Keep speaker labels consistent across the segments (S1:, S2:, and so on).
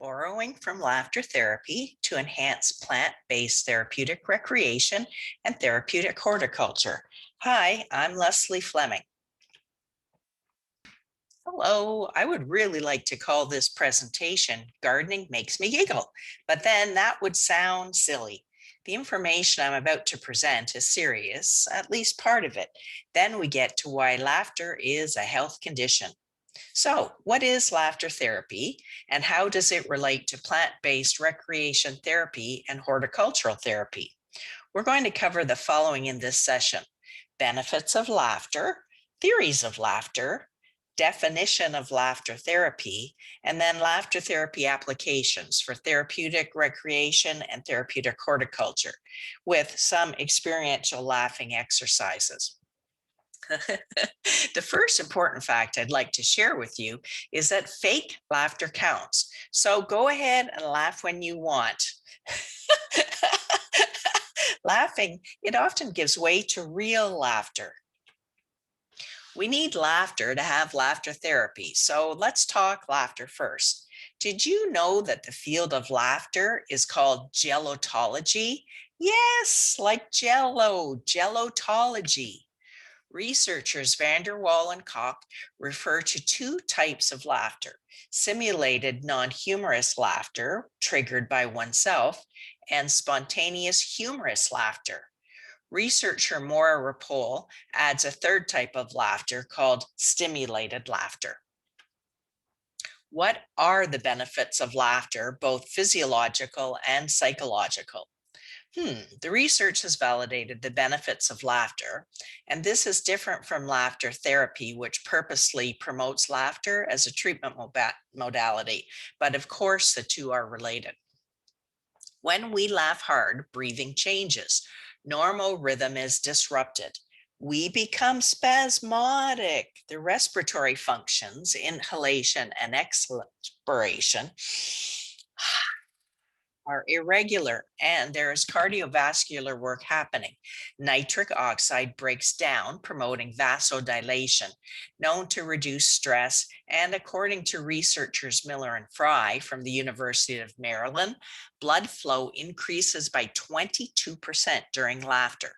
S1: Borrowing from laughter therapy to enhance plant-based therapeutic recreation and therapeutic horticulture. Hi, I'm Leslie Fleming. Hello, I would really like to call this presentation Gardening Makes Me Giggle, but then that would sound silly. The information I'm about to present is serious, at least part of it. Then we get to why laughter is a health condition. So, what is laughter therapy and how does it relate to plant-based recreation therapy and horticultural therapy? We're going to cover the following in this session: benefits of laughter, theories of laughter, definition of laughter therapy, and then laughter therapy applications for therapeutic recreation and therapeutic horticulture with some experiential laughing exercises. The first important fact I'd like to share with you is that fake laughter counts. So go ahead and laugh when you want. Laughing, it often gives way to real laughter. We need laughter to have laughter therapy. So let's talk laughter first. Did you know that the field of laughter is called gelotology? Yes, like jello, gelotology. Researchers Van der Waal and Koch refer to two types of laughter: simulated non-humorous laughter triggered by oneself and spontaneous humorous laughter. Researcher Maura Rapole adds a third type of laughter called stimulated laughter. What are the benefits of laughter, both physiological and psychological? The research has validated the benefits of laughter, and this is different from laughter therapy, which purposely promotes laughter as a treatment modality. But of course, the two are related. When we laugh hard, breathing changes. Normal rhythm is disrupted. We become spasmodic. The respiratory functions, inhalation and expiration, are irregular and there is cardiovascular work happening. Nitric oxide breaks down, promoting vasodilation, known to reduce stress. And according to researchers Miller and Fry from the University of Maryland, blood flow increases by 22% during laughter.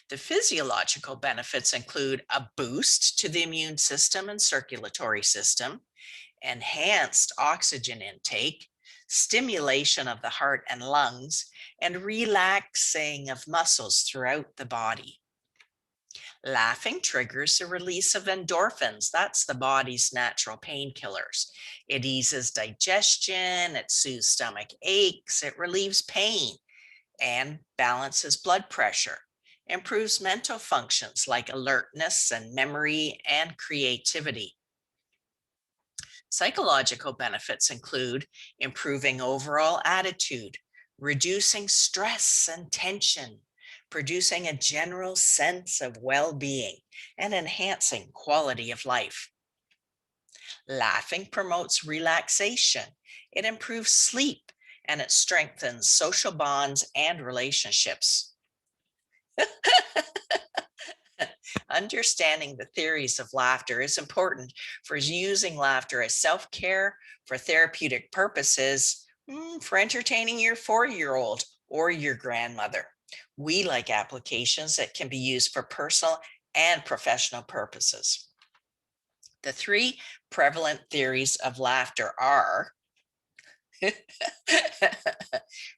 S1: The physiological benefits include a boost to the immune system and circulatory system, enhanced oxygen intake, stimulation of the heart and lungs, and relaxing of muscles throughout the body. Laughing triggers the release of endorphins. That's the body's natural painkillers. It eases digestion, it soothes stomach aches, it relieves pain, and balances blood pressure. Improves mental functions like alertness and memory and creativity. Psychological benefits include improving overall attitude, reducing stress and tension, producing a general sense of well-being, and enhancing quality of life. Laughing promotes relaxation. It improves sleep and it strengthens social bonds and relationships. Understanding the theories of laughter is important for using laughter as self-care, for therapeutic purposes, for entertaining your 4-year-old or your grandmother. We like applications that can be used for personal and professional purposes. The three prevalent theories of laughter are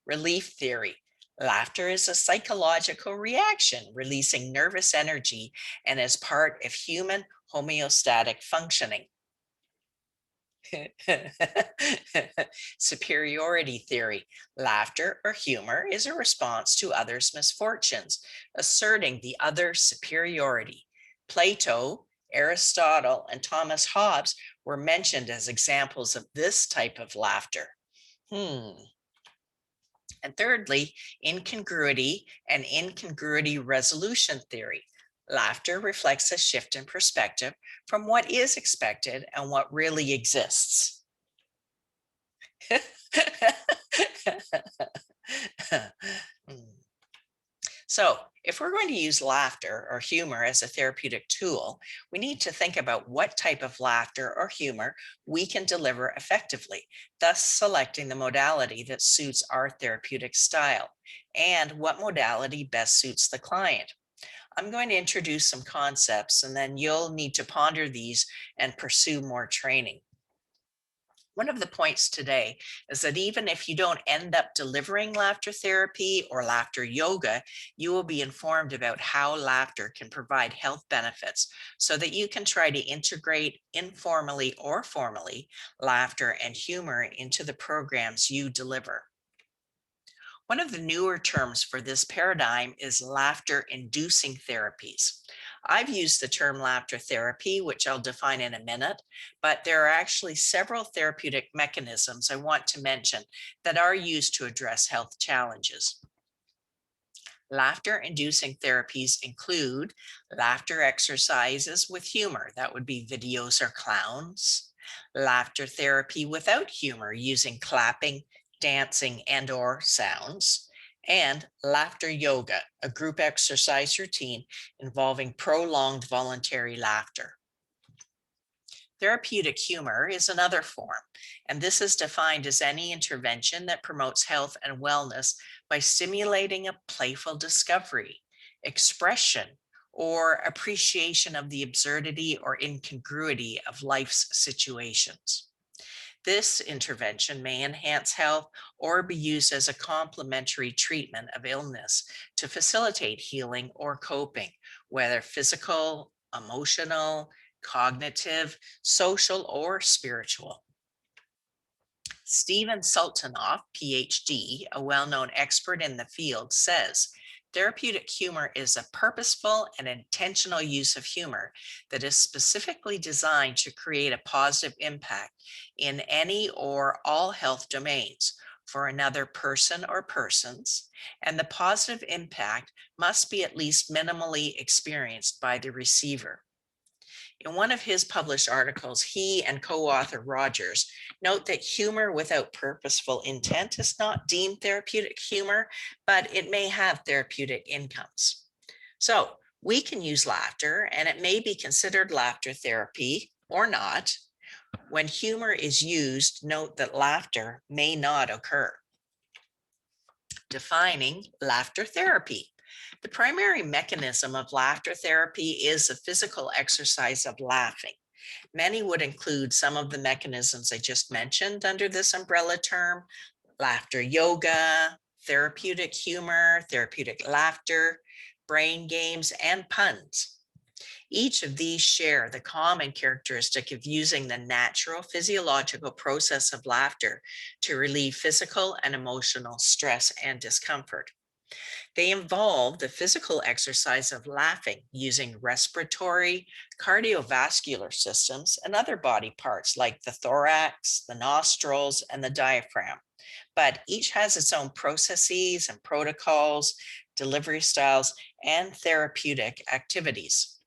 S1: relief theory. Laughter is a psychological reaction, releasing nervous energy and is part of human homeostatic functioning. Superiority theory. Laughter or humor is a response to others' misfortunes, asserting the other's superiority. Plato, Aristotle, and Thomas Hobbes were mentioned as examples of this type of laughter. And thirdly, incongruity and incongruity resolution theory. Laughter reflects a shift in perspective from what is expected and what really exists. So, if we're going to use laughter or humor as a therapeutic tool, we need to think about what type of laughter or humor we can deliver effectively, thus selecting the modality that suits our therapeutic style and what modality best suits the client. I'm going to introduce some concepts and then you'll need to ponder these and pursue more training. One of the points today is that even if you don't end up delivering laughter therapy or laughter yoga, you will be informed about how laughter can provide health benefits so that you can try to integrate informally or formally laughter and humor into the programs you deliver. One of the newer terms for this paradigm is laughter inducing therapies. I've used the term laughter therapy, which I'll define in a minute, but there are actually several therapeutic mechanisms I want to mention that are used to address health challenges. Laughter inducing therapies include laughter exercises with humor, that would be videos or clowns, laughter therapy without humor using clapping, dancing, and or sounds, and laughter yoga, a group exercise routine involving prolonged voluntary laughter. Therapeutic humor is another form, and this is defined as any intervention that promotes health and wellness by stimulating a playful discovery, expression, or appreciation of the absurdity or incongruity of life's situations. This intervention may enhance health or be used as a complementary treatment of illness to facilitate healing or coping, whether physical, emotional, cognitive, social, or spiritual. Stephen Sultanoff, PhD, a well known expert in the field, says therapeutic humor is a purposeful and intentional use of humor that is specifically designed to create a positive impact in any or all health domains for another person or persons, and the positive impact must be at least minimally experienced by the receiver. In one of his published articles, he and co author Rogers note that humor without purposeful intent is not deemed therapeutic humor, but it may have therapeutic incomes. So we can use laughter, and it may be considered laughter therapy or not. When humor is used, note that laughter may not occur. Defining laughter therapy. The primary mechanism of laughter therapy is the physical exercise of laughing. Many would include some of the mechanisms I just mentioned under this umbrella term: laughter yoga, therapeutic humor, therapeutic laughter, brain games, and puns. Each of these share the common characteristic of using the natural physiological process of laughter to relieve physical and emotional stress and discomfort. They involve the physical exercise of laughing using respiratory, cardiovascular systems, and other body parts like the thorax, the nostrils, and the diaphragm. But each has its own processes and protocols, delivery styles, and therapeutic activities.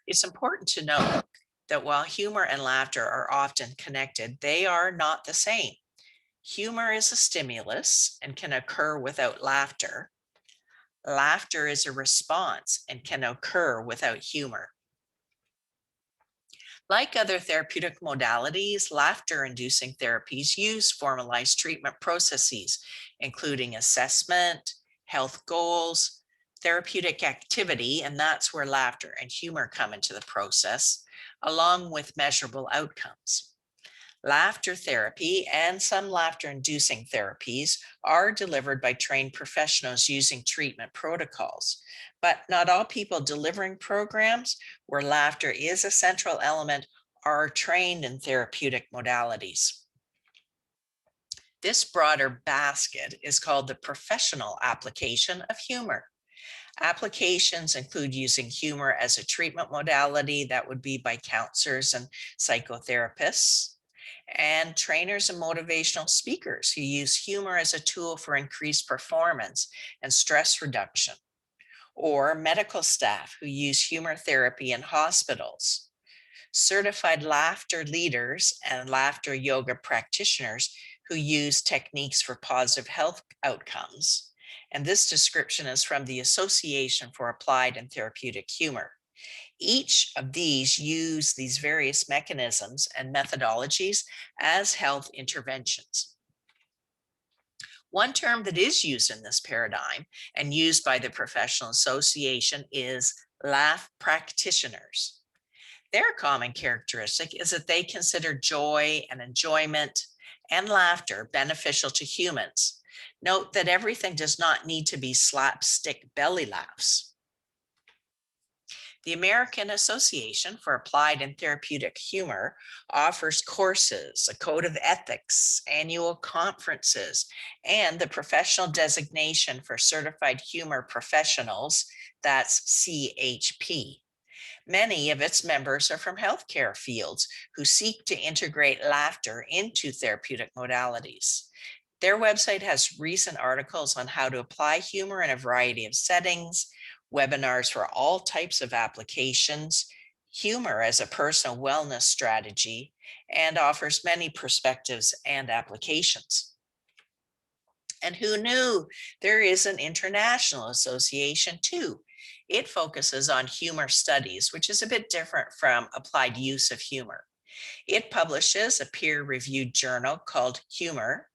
S1: It's important to note that while humor and laughter are often connected, they are not the same. Humor is a stimulus and can occur without laughter. Laughter is a response and can occur without humor. Like other therapeutic modalities, laughter inducing therapies use formalized treatment processes, including assessment, health goals, therapeutic activity, and that's where laughter and humor come into the process, along with measurable outcomes. Laughter therapy and some laughter inducing therapies are delivered by trained professionals using treatment protocols. But not all people delivering programs where laughter is a central element are trained in therapeutic modalities. This broader basket is called the professional application of humor. Applications include using humor as a treatment modality, that would be by counselors and psychotherapists, and trainers and motivational speakers who use humor as a tool for increased performance and stress reduction, or medical staff who use humor therapy in hospitals, certified laughter leaders and laughter yoga practitioners who use techniques for positive health outcomes, And this description is from the Association for Applied and Therapeutic Humor. Each of these use these various mechanisms and methodologies as health interventions. One term that is used in this paradigm and used by the professional association is laugh practitioners. Their common characteristic is that they consider joy and enjoyment and laughter beneficial to humans. Note that everything does not need to be slapstick belly laughs. The American Association for Applied and Therapeutic Humor offers courses, a code of ethics, annual conferences, and the professional designation for certified humor professionals, that's CHP. Many of its members are from healthcare fields who seek to integrate laughter into therapeutic modalities. Their website has recent articles on how to apply humor in a variety of settings, webinars for all types of applications, humor as a personal wellness strategy, and offers many perspectives and applications. And who knew? There is an international association too. It focuses on humor studies, which is a bit different from applied use of humor. It publishes a peer-reviewed journal called Humor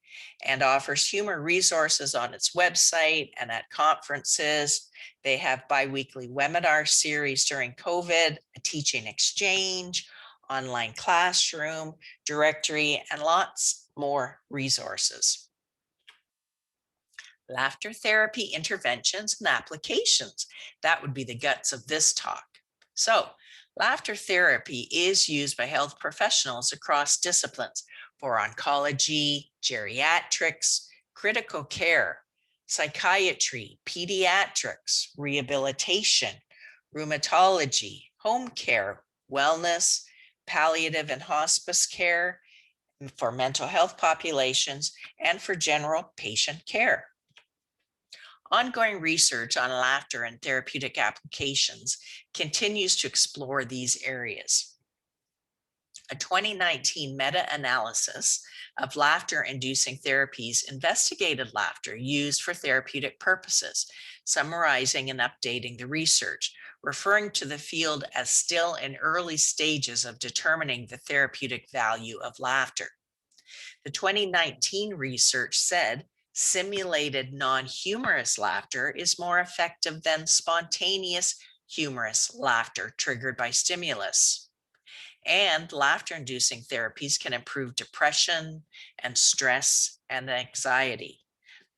S1: and offers humor resources on its website and at conferences. They have bi-weekly webinar series during COVID, a teaching exchange, online classroom, directory, and lots more resources. Laughter therapy interventions and applications. That would be the guts of this talk. So, laughter therapy is used by health professionals across disciplines for oncology, geriatrics, critical care, psychiatry, pediatrics, rehabilitation, rheumatology, home care, wellness, palliative and hospice care, for mental health populations, and for general patient care. Ongoing research on laughter and therapeutic applications continues to explore these areas. A 2019 meta-analysis of laughter-inducing therapies investigated laughter used for therapeutic purposes, summarizing and updating the research, referring to the field as still in early stages of determining the therapeutic value of laughter. The 2019 research said simulated non-humorous laughter is more effective than spontaneous humorous laughter triggered by stimulus. And laughter-inducing therapies can improve depression and stress and anxiety.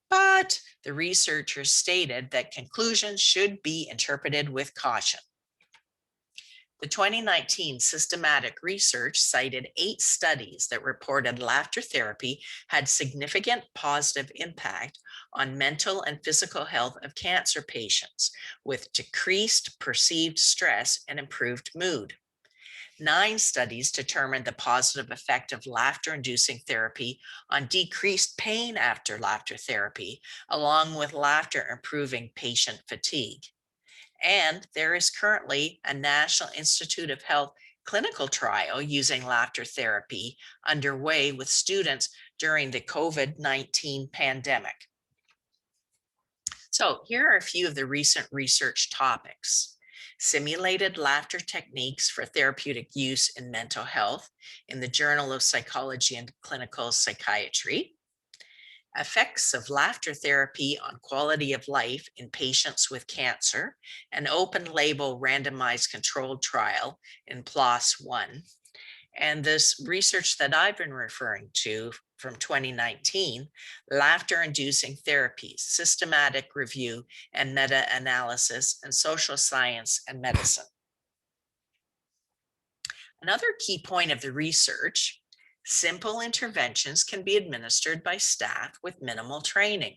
S1: But the researchers stated that conclusions should be interpreted with caution. The 2019 systematic research cited 8 studies that reported laughter therapy had significant positive impact on mental and physical health of cancer patients with decreased perceived stress and improved mood. 9 studies determined the positive effect of laughter-inducing therapy on decreased pain after laughter therapy, along with laughter improving patient fatigue. And there is currently a National Institute of Health clinical trial using laughter therapy underway with students during the COVID-19 pandemic. So here are a few of the recent research topics. Simulated laughter techniques for therapeutic use in mental health in the Journal of Psychology and Clinical Psychiatry. Effects of laughter therapy on quality of life in patients with cancer, an open label randomized controlled trial in PLOS 1. And this research that I've been referring to from 2019, laughter-inducing therapies, systematic review and meta-analysis in social science and medicine. Another key point of the research, simple interventions can be administered by staff with minimal training.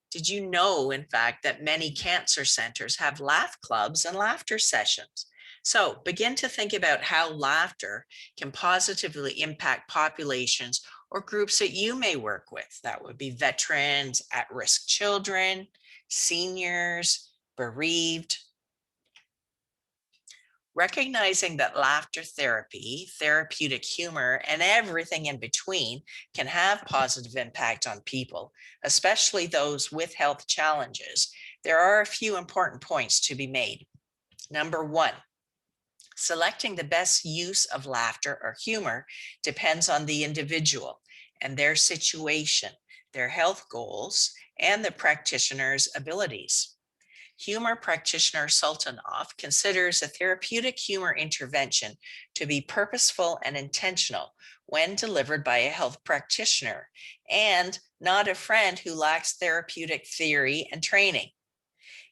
S1: Did you know, in fact, that many cancer centers have laugh clubs and laughter sessions? So begin to think about how laughter can positively impact populations or groups that you may work with. That would be veterans, at-risk children, seniors, bereaved. Recognizing that laughter therapy, therapeutic humor, and everything in between can have positive impact on people, especially those with health challenges, there are a few important points to be made. Number one, selecting the best use of laughter or humor depends on the individual and their situation, their health goals, and the practitioner's abilities. Humor practitioner Sultanov considers a therapeutic humor intervention to be purposeful and intentional when delivered by a health practitioner and not a friend who lacks therapeutic theory and training.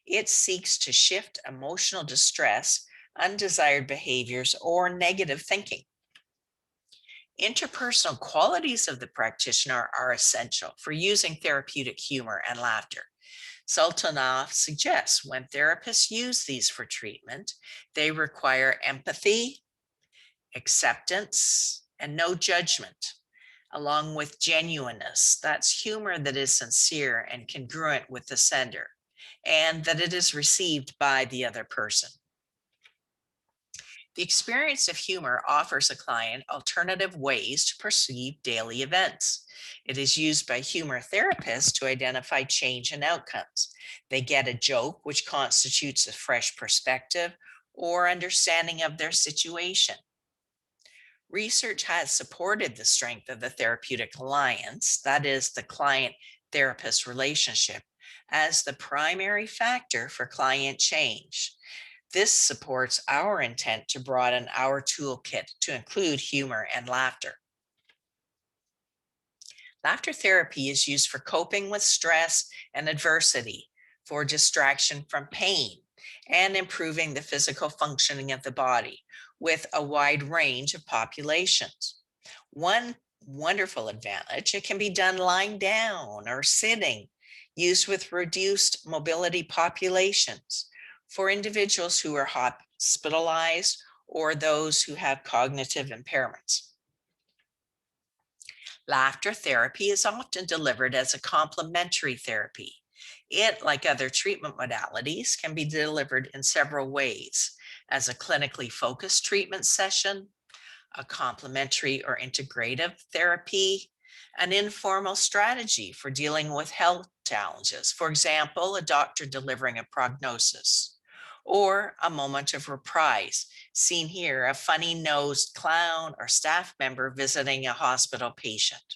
S1: It seeks to shift emotional distress, undesired behaviors, or negative thinking. Interpersonal qualities of the practitioner are essential for using therapeutic humor and laughter. Sultanov suggests when therapists use these for treatment, they require empathy, acceptance, and no judgment, along with genuineness. That's humor that is sincere and congruent with the sender, and that it is received by the other person. The experience of humor offers a client alternative ways to perceive daily events. It is used by humor therapists to identify change in outcomes. They get a joke, which constitutes a fresh perspective or understanding of their situation. Research has supported the strength of the therapeutic alliance, that is, the client therapist relationship, as the primary factor for client change. This supports our intent to broaden our toolkit to include humor and laughter. Laughter therapy is used for coping with stress and adversity, for distraction from pain, and improving the physical functioning of the body with a wide range of populations. One wonderful advantage, it can be done lying down or sitting, used with reduced mobility populations for individuals who are hospitalized or those who have cognitive impairments. Laughter therapy is often delivered as a complementary therapy. It, like other treatment modalities, can be delivered in several ways: as a clinically focused treatment session, a complementary or integrative therapy, an informal strategy for dealing with health challenges, for example, a doctor delivering a prognosis, or a moment of reprise, seen here, a funny-nosed clown or staff member visiting a hospital patient.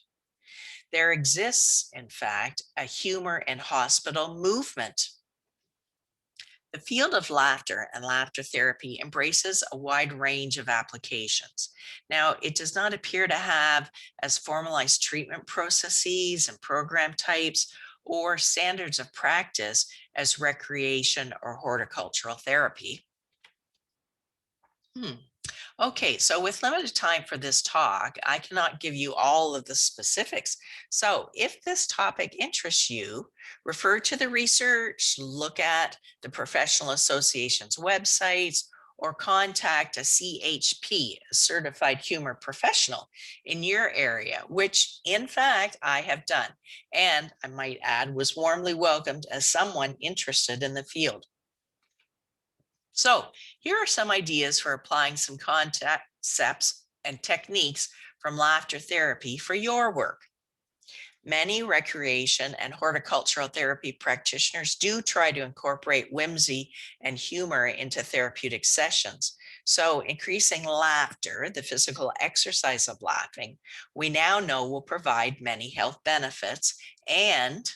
S1: There exists, in fact, a humor in hospital movement. The field of laughter and laughter therapy embraces a wide range of applications. Now, it does not appear to have as formalized treatment processes and program types or standards of practice as recreation or horticultural therapy. Hmm. Okay, so with limited time for this talk, I cannot give you all of the specifics. So if this topic interests you, refer to the research, look at the professional association's websites, or contact a CHP, a certified humor professional in your area, which in fact I have done. And I might add, was warmly welcomed as someone interested in the field. So here are some ideas for applying some concepts and techniques from laughter therapy for your work. Many recreation and horticultural therapy practitioners do try to incorporate whimsy and humor into therapeutic sessions. So increasing laughter, the physical exercise of laughing, we now know will provide many health benefits, and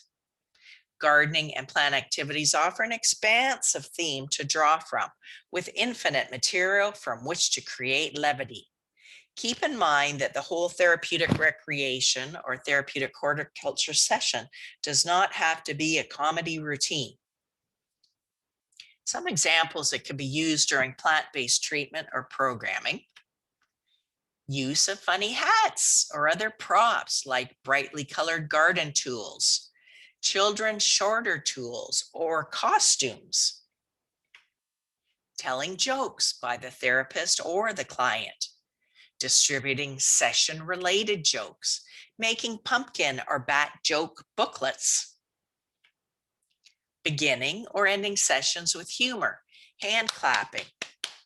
S1: gardening and plant activities offer an expansive theme to draw from, with infinite material from which to create levity. Keep in mind that the whole therapeutic recreation or therapeutic horticulture session does not have to be a comedy routine. Some examples that could be used during plant-based treatment or programming: use of funny hats or other props like brightly colored garden tools, children's shorter tools or costumes, telling jokes by the therapist or the client, distributing session-related jokes, making pumpkin or bat joke booklets, beginning or ending sessions with humor, hand clapping,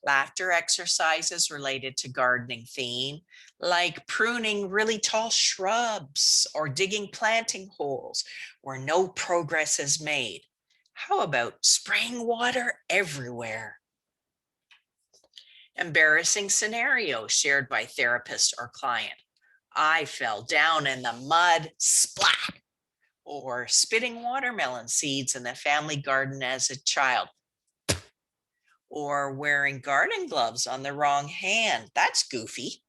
S1: Laughter exercises related to gardening theme, like pruning really tall shrubs or digging planting holes where no progress is made. How about spraying water everywhere? Embarrassing scenario shared by therapist or client. I fell down in the mud, splat, or spitting watermelon seeds in the family garden as a child, or wearing garden gloves on the wrong hand. That's goofy.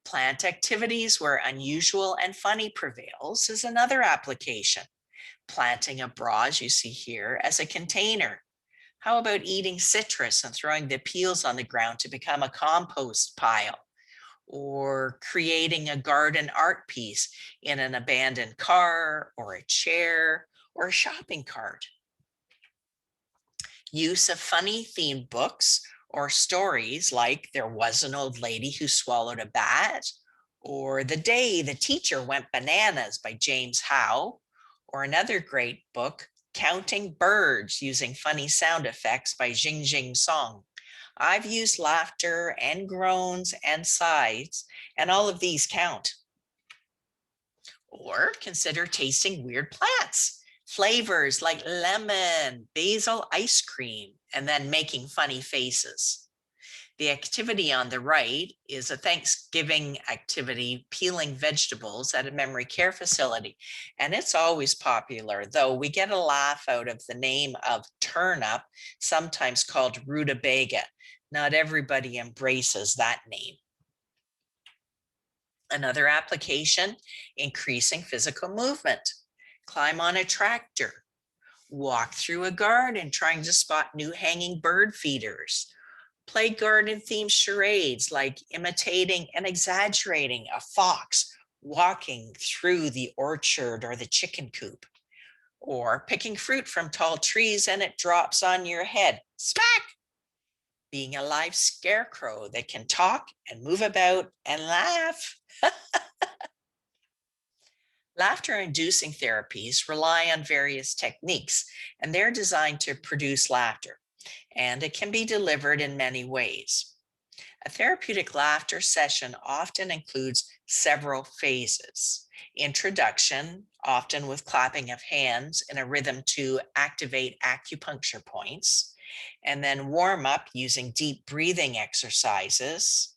S1: Plant activities where unusual and funny prevails is another application. Planting a bra, as you see here, as a container. How about eating citrus and throwing the peels on the ground to become a compost pile? Or creating a garden art piece in an abandoned car or a chair or a shopping cart? Use of funny themed books or stories like There Was an Old Lady Who Swallowed a Bat, or The Day the Teacher Went Bananas by James Howe, or another great book, Counting Birds Using Funny Sound Effects by Jing Jing Song. I've used laughter and groans and sighs, and all of these count. Or consider tasting weird plants, flavors like lemon, basil ice cream, and then making funny faces. The activity on the right is a Thanksgiving activity, peeling vegetables at a memory care facility. And it's always popular, though we get a laugh out of the name of turnip, sometimes called rutabaga. Not everybody embraces that name. Another application, increasing physical movement. Climb on a tractor, walk through a garden trying to spot new hanging bird feeders, play garden themed charades like imitating and exaggerating a fox walking through the orchard or the chicken coop, or picking fruit from tall trees and it drops on your head. Smack! Being a live scarecrow that can talk and move about and laugh. Laughter-inducing therapies rely on various techniques, and they're designed to produce laughter, and it can be delivered in many ways. A therapeutic laughter session often includes several phases. Introduction, often with clapping of hands in a rhythm to activate acupuncture points, and then warm up using deep breathing exercises.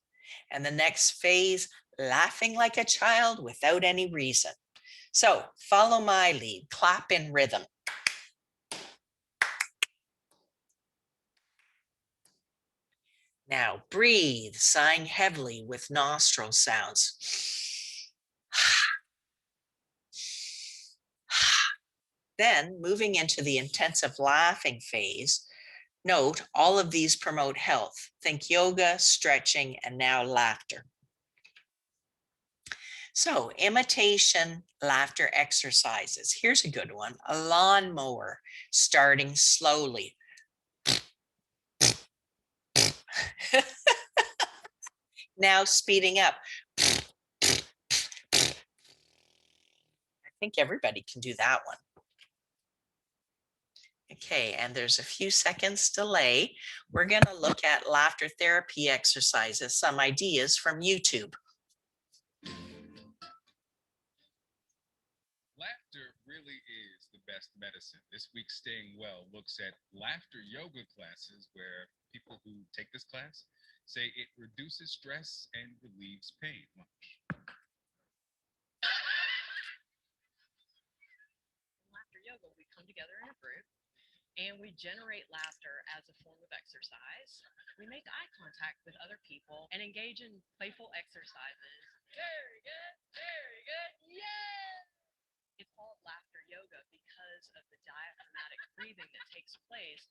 S1: And the next phase, laughing like a child without any reason. So follow my lead, clap in rhythm. Now breathe, sighing heavily with nostril sounds. Then moving into the intensive laughing phase, note all of these promote health. Think yoga, stretching, and now laughter. So imitation laughter exercises. Here's a good one, a lawnmower starting slowly. Now speeding up. I think everybody can do that one. Okay, and there's a few seconds delay. We're going to look at laughter therapy exercises, some ideas from YouTube.
S2: Laughter really is the best medicine. This week's Staying Well looks at laughter yoga classes where people who take this class say it reduces stress and relieves pain.
S3: Laughter yoga, we come together in a group and we generate laughter as a form of exercise. We make eye contact with other people and engage in playful exercises. Very good, very good, yeah! It's called laughter yoga because of the diaphragmatic breathing that takes place.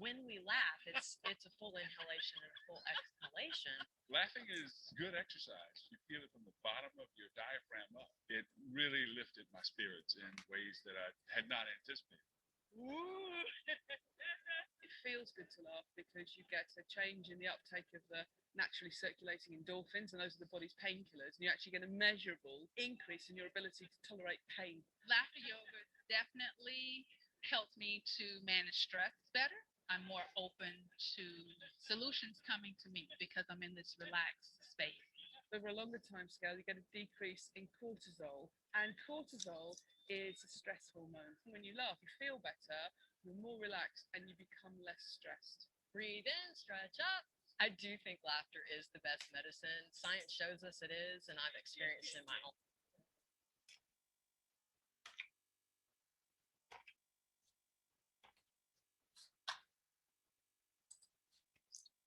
S3: When we laugh, it's a full inhalation and a full exhalation.
S2: Laughing is good exercise. You feel it from the bottom of your diaphragm up. It really lifted my spirits in ways that I had not anticipated.
S4: It feels good to laugh because you get a change in the uptake of the naturally circulating endorphins, and those are the body's painkillers, and you actually get a measurable increase in your ability to tolerate pain.
S5: Laughter yoga definitely helped me to manage stress better. I'm more open to solutions coming to me because I'm in this relaxed space.
S4: Over a longer time scale, you get a decrease in cortisol, and cortisol is a stress hormone. When you laugh, you feel better, you're more relaxed, and you become less stressed.
S3: Breathe in, stretch up. I do think laughter is the best medicine. Science shows us it is, and I've experienced it in my own.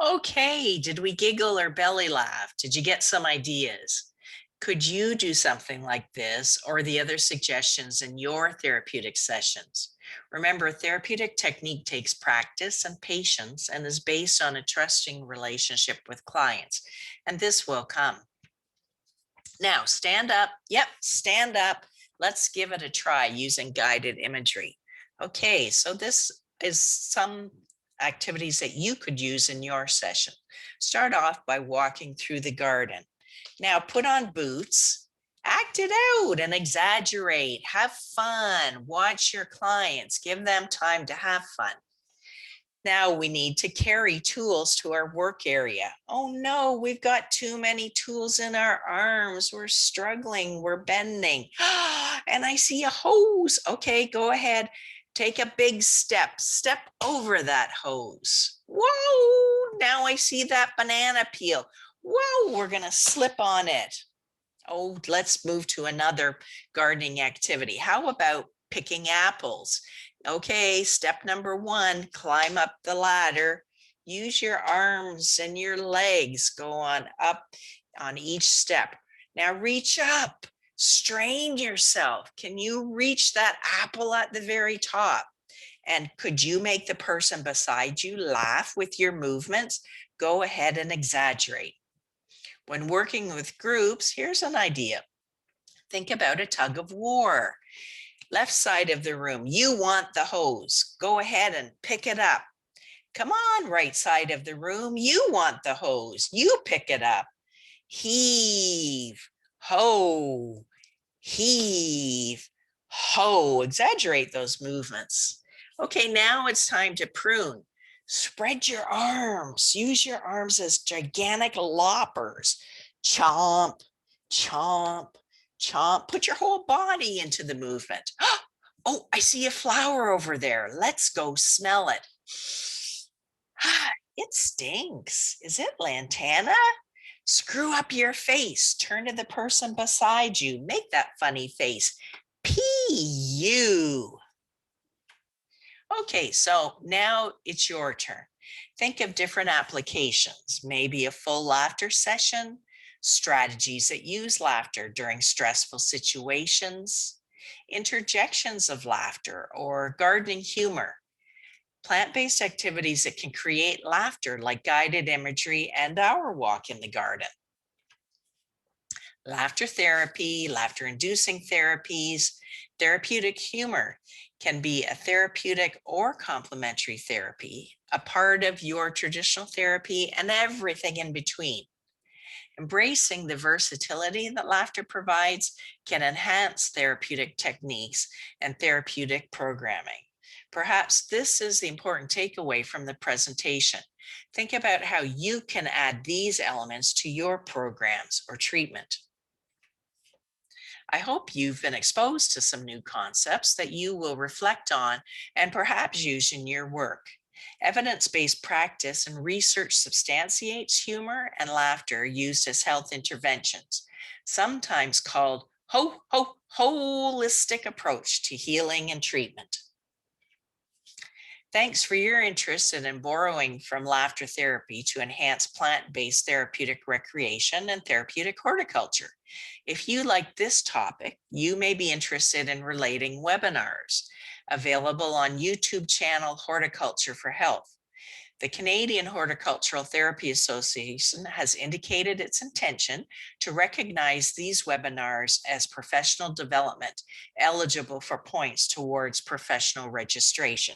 S1: Okay, did we giggle or belly laugh? Did you get some ideas? Could you do something like this or the other suggestions in your therapeutic sessions? Remember, therapeutic technique takes practice and patience and is based on a trusting relationship with clients, and this will come. Now, stand up. Yep, stand up. Let's give it a try using guided imagery. Okay, so this is some activities that you could use in your session. Start off by walking through the garden. Now put on boots, act it out and exaggerate, have fun, watch your clients, give them time to have fun. Now we need to carry tools to our work area. Oh no, we've got too many tools in our arms. We're struggling, we're bending. And I see a hose. Okay, go ahead. Take a big step over that hose. Whoa, now I see that banana peel. Whoa, we're gonna slip on it. Oh, let's move to another gardening activity. How about picking apples? Okay, step number 1, climb up the ladder. Use your arms and your legs. Go on up on each step. Now reach up, strain yourself. Can you reach that apple at the very top? And could you make the person beside you laugh with your movements? Go ahead and exaggerate. When working with groups, here's an idea. Think about a tug of war. Left side of the room, you want the hose. Go ahead and pick it up. Come on, right side of the room, you want the hose. You pick it up. Heave, ho, heave, ho. Exaggerate those movements. Okay, now it's time to prune. Spread your arms. Use your arms as gigantic loppers. Chomp, chomp, chomp. Put your whole body into the movement. Oh, I see a flower over there. Let's go smell it. It stinks. Is it lantana? Screw up your face. Turn to the person beside you. Make that funny face. P-U. Okay, so now it's your turn. Think of different applications, maybe a full laughter session, strategies that use laughter during stressful situations, interjections of laughter, or gardening humor. Plant-based activities that can create laughter, like guided imagery and our walk in the garden. Laughter therapy, laughter-inducing therapies, therapeutic humor can be a therapeutic or complementary therapy, a part of your traditional therapy, and everything in between. Embracing the versatility that laughter provides can enhance therapeutic techniques and therapeutic programming. Perhaps this is the important takeaway from the presentation. Think about how you can add these elements to your programs or treatment. I hope you've been exposed to some new concepts that you will reflect on and perhaps use in your work. Evidence-based practice and research substantiates humor and laughter used as health interventions, sometimes called holistic approach to healing and treatment. Thanks for your interest in borrowing from laughter therapy to enhance plant-based therapeutic recreation and therapeutic horticulture. If you like this topic, you may be interested in relating webinars available on YouTube channel Horticulture for Health. The Canadian Horticultural Therapy Association has indicated its intention to recognize these webinars as professional development, eligible for points towards professional registration.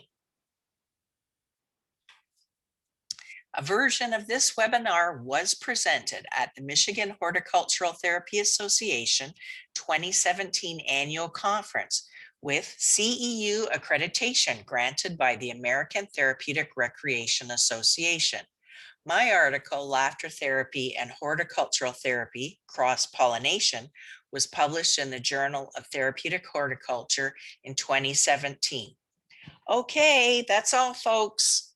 S1: A version of this webinar was presented at the Michigan Horticultural Therapy Association 2017 annual conference, with CEU accreditation granted by the American Therapeutic Recreation Association. My article, Laughter Therapy and Horticultural Therapy, Cross-Pollination, was published in the Journal of Therapeutic Horticulture in 2017. Okay, that's all, folks.